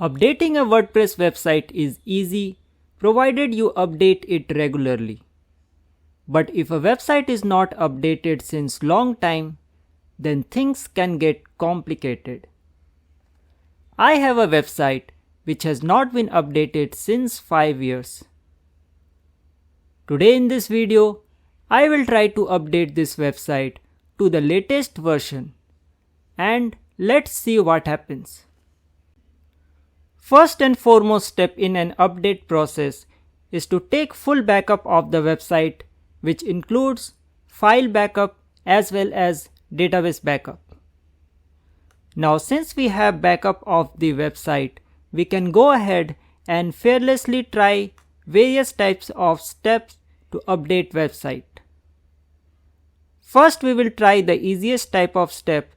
Updating a WordPress website is easy provided you update it regularly. But if a website is not updated since long time, then things can get complicated. I have a website which has not been updated since 5 years. Today in this video, I will try to update this website to the latest version and let's see what happens. First and foremost step in an update process is to take full backup of the website, which includes file backup as well as database backup. Now since we have backup of the website, we can go ahead and fearlessly try various types of steps to update website. First we will try the easiest type of step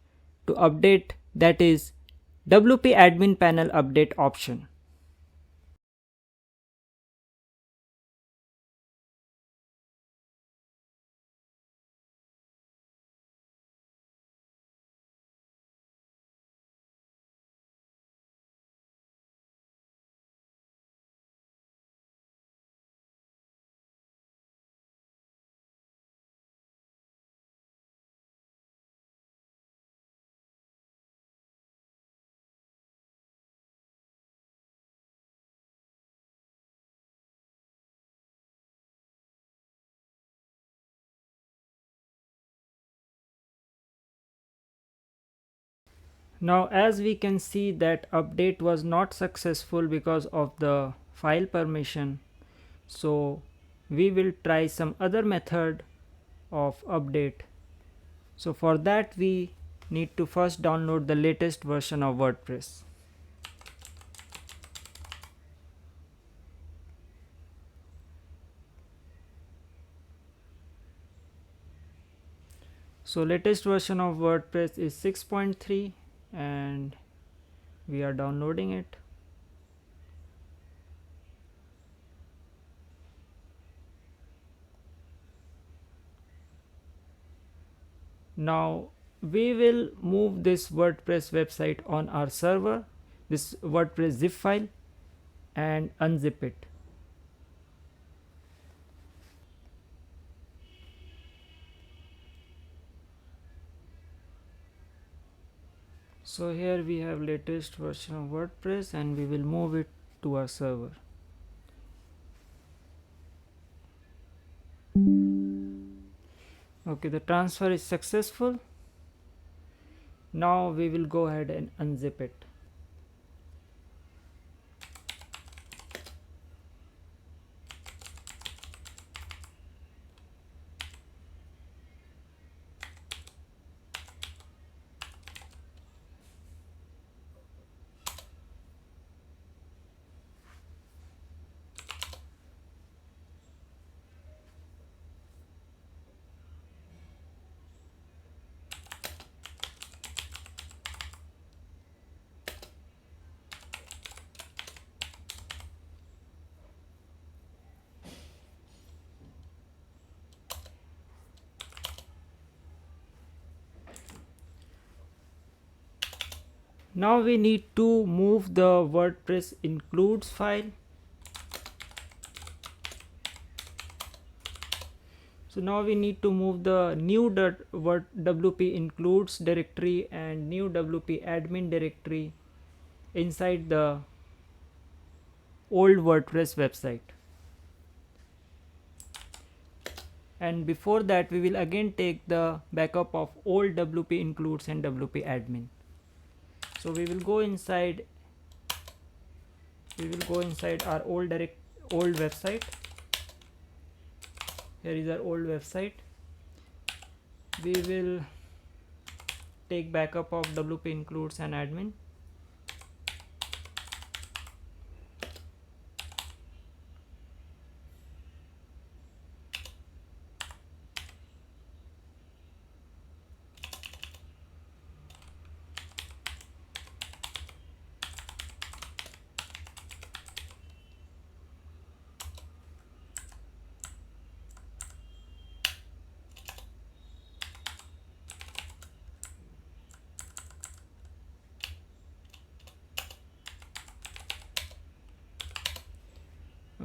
to update, that is WP admin panel update option. Now as we can see that update was not successful because of the file permission, so we will try some other method of update. So for that we need to first download the latest version of WordPress. So latest version of WordPress is 6.3 and we are downloading it. Now we will move this WordPress website on our server, this WordPress zip file, and unzip it. So here we have latest version of WordPress and we will move it to our server. Okay, the transfer is successful. Now we will go ahead and unzip it. Now we need to move the WordPress includes file. So now we need to move the new WP includes directory and new WP admin directory inside the old WordPress website. And before that we will again take the backup of old WP includes and WP admin. So we will go inside our old website. Here is our old website. We will take backup of WP includes and admin.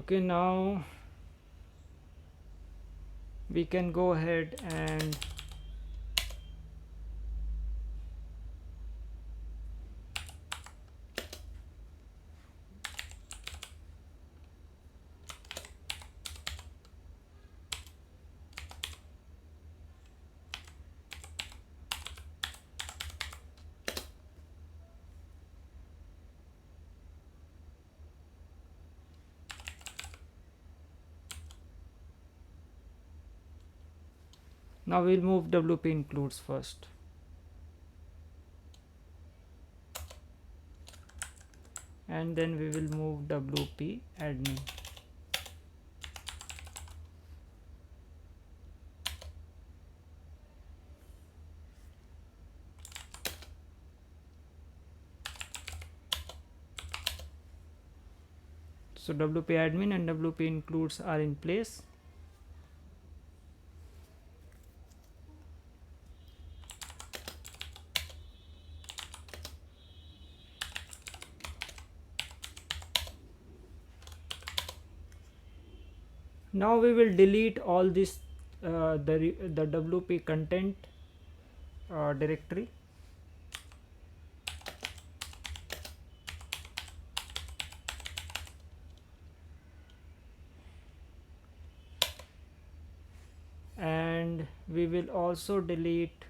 Okay, now we can go ahead and now we'll move WP includes first. And then we will move WP admin. So WP admin and WP includes are in place. Now we will delete all this the WP content directory. And we will also delete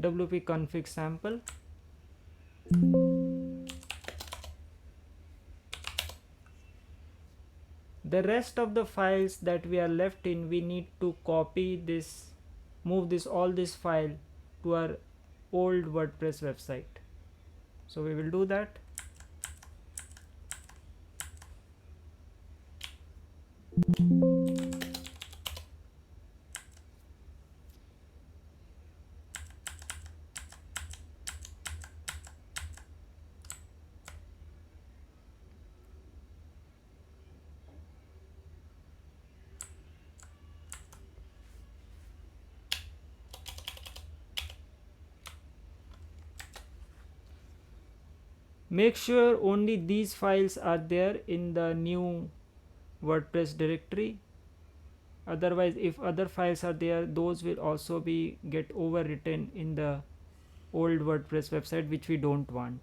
WP config sample. The rest of the files that we are left in, we need to copy this, move this all this file to our old WordPress website. So we will do that. Make sure only these files are there in the new WordPress directory. Otherwise, if other files are there, those will also be get overwritten in the old WordPress website, which we don't want.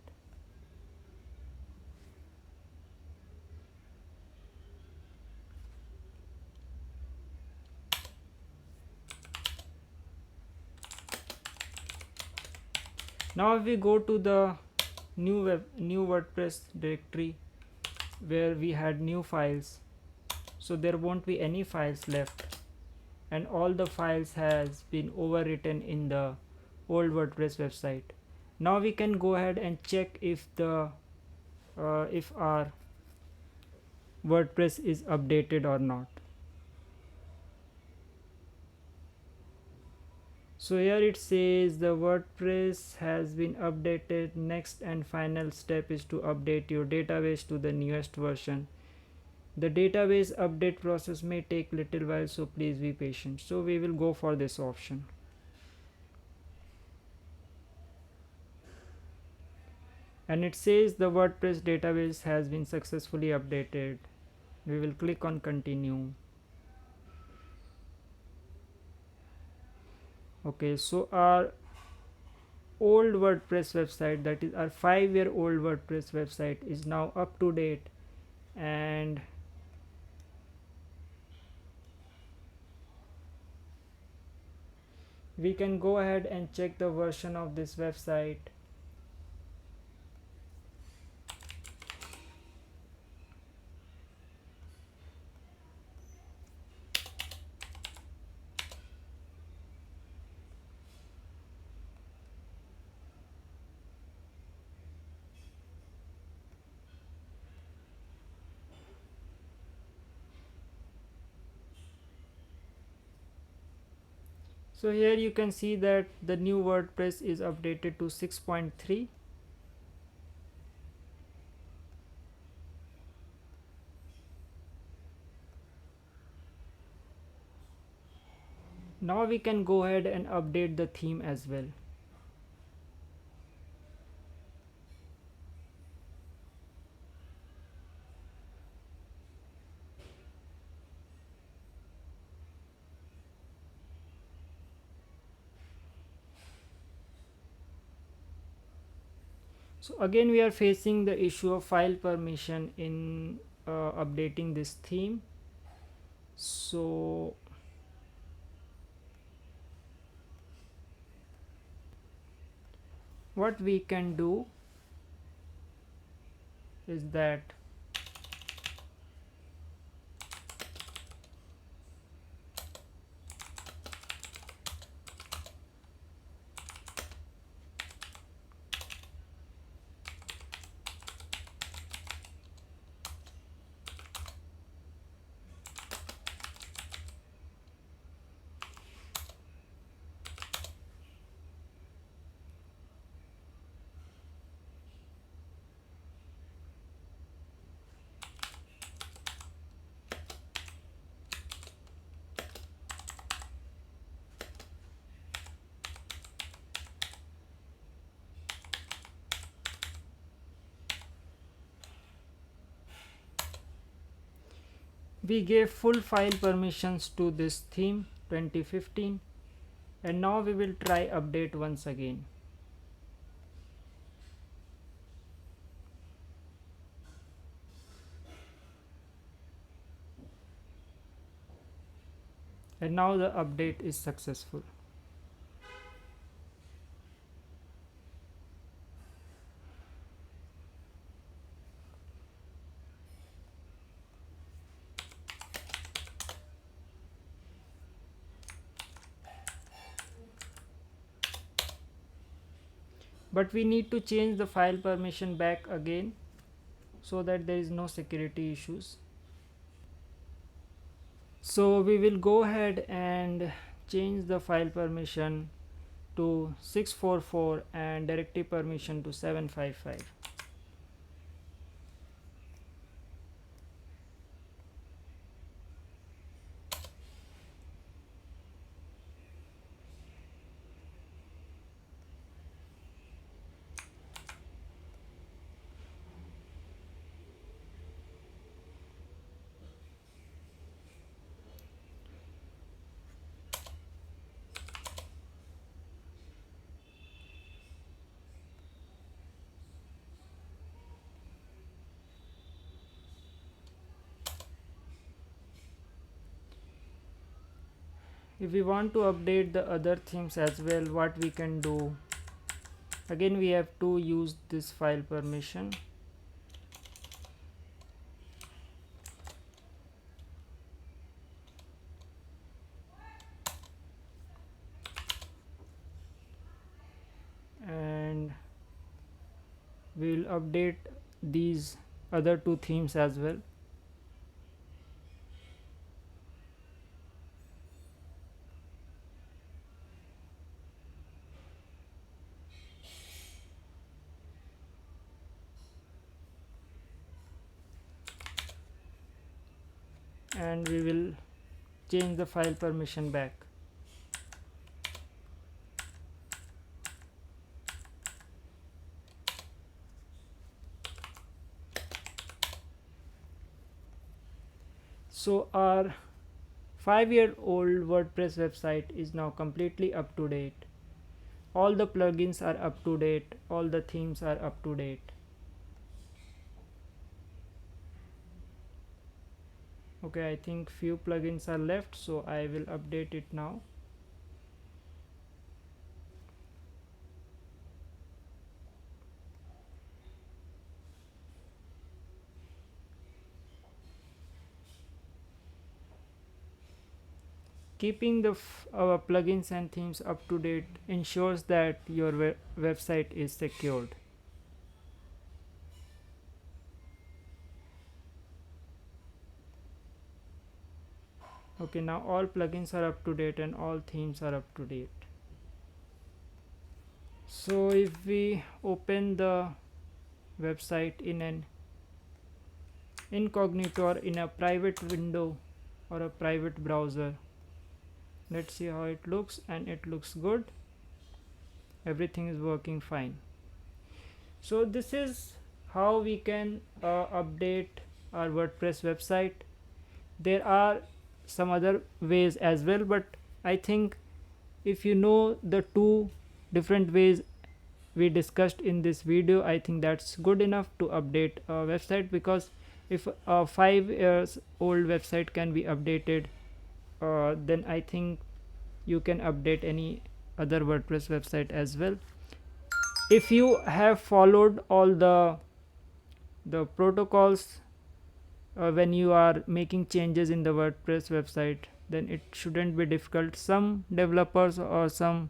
Now if we go to the new WordPress directory where we had new files, so there won't be any files left, and all the files has been overwritten in the old WordPress website. Now we can go ahead and check if our WordPress is updated or not. So here it says the WordPress has been updated. Next and final step is to update your database to the newest version. The database update process may take little while, so please be patient. So we will go for this option. And it says the WordPress database has been successfully updated. We will click on continue. Okay, so our old WordPress website, that is our 5-year-old WordPress website, is now up to date, and we can go ahead and check the version of this website. So here you can see that the new WordPress is updated to 6.3. Now we can go ahead and update the theme as well. So again we are facing the issue of file permission in updating this theme. So what we can do is that we gave full file permissions to this theme 2015, and now we will try update once again. And now the update is successful. But we need to change the file permission back again so that there is no security issues. So we will go ahead and change the file permission to 644 and directory permission to 755. If we want to update the other themes as well, what we can do, again we have to use this file permission. And we will update these other two themes as well. And we will change the file permission back. So our 5-year-old WordPress website is now completely up to date. All the plugins are up to date, all the themes are up to date. Okay, I think few plugins are left, so I will update it now. Keeping the our plugins and themes up to date ensures that your website is secured. Okay, now all plugins are up to date and all themes are up to date. So if we open the website in an incognito or in a private window or a private browser, Let's see how it looks, and it looks good. Everything is working fine. So this is how we can update our WordPress website. There are some other ways as well, but I think if you know the two different ways we discussed in this video, I think that's good enough to update a website, because if a 5 years old website can be updated, then I think you can update any other WordPress website as well. If you have followed all the protocols when you are making changes in the WordPress website, then it shouldn't be difficult. Some developers or some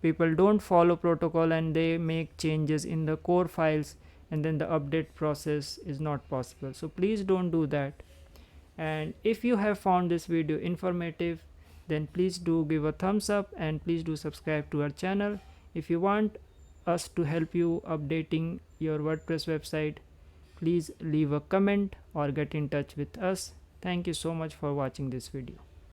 people don't follow protocol and they make changes in the core files, and then the update process is not possible. So please don't do that. And if you have found this video informative, then please do give a thumbs up, and please do subscribe to our channel. If you want us to help you updating your WordPress website, please leave a comment or get in touch with us. Thank you so much for watching this video.